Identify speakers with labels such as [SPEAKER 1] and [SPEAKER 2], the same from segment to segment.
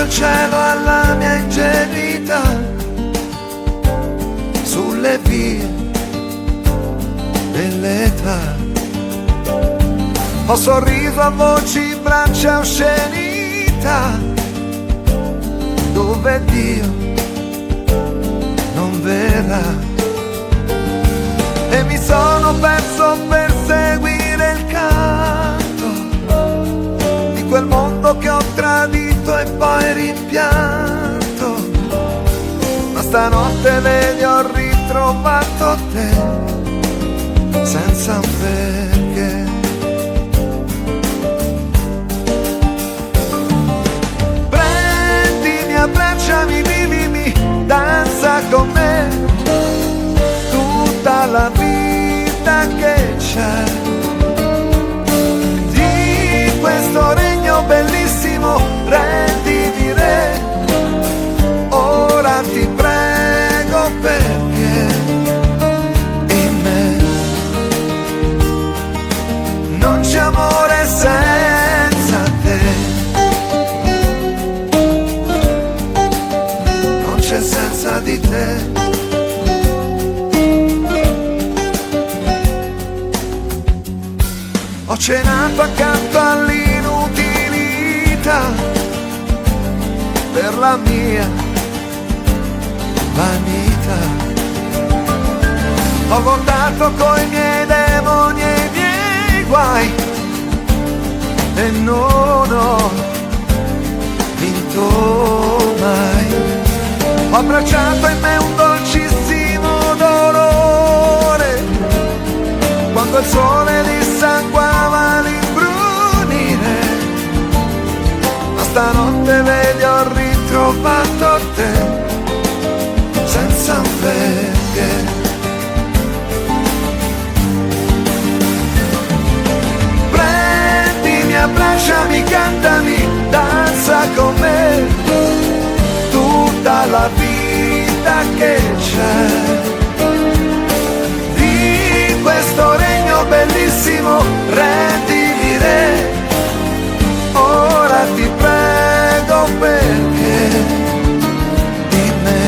[SPEAKER 1] il cielo alla mia ingenuità, sulle vie dell'età. Ho sorriso a voci, braccia, oscenità, dove Dio non verrà. E mi sono perso per seguire il canto di quel mondo che ho tradito e poi rimpianto. Ma stanotte vedi ho ritrovato te, senza un perché. Prendimi, abbracciami, vivimi, danza con me tutta la vita che c'è di questo regno bellissimo. Renditi re, ora ti prego, perché in me non c'è amore senza te, non c'è senza di te. Ho cenato accanto all'inutilità per la mia vanità. Ho lottato coi miei demoni e i miei guai e non ho vinto mai. Ho abbracciato in me un dolcissimo dolore quando il sole dissanguava l'imbrunire. Ma stanotte vedi ho ritrovato te, senza un perché. Prendimi, abbracciami, cantami, danza con me tutta la vita che c'è di questo regno bellissimo. Rendimi re, ora ti prego, perché in me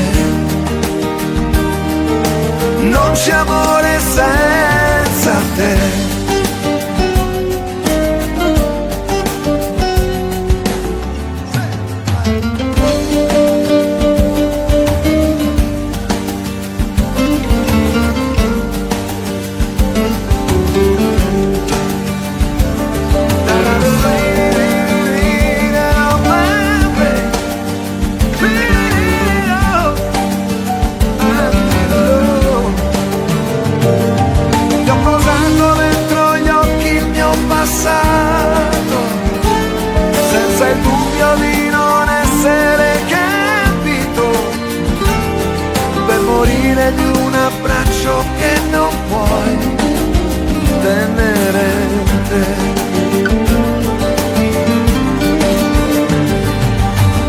[SPEAKER 1] non c'è amore senza te. Senza il dubbio di non essere capito, per morire di un abbraccio che non puoi tenere te.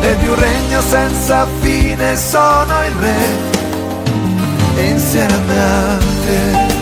[SPEAKER 1] E di un regno senza fine sono il re, insieme a te.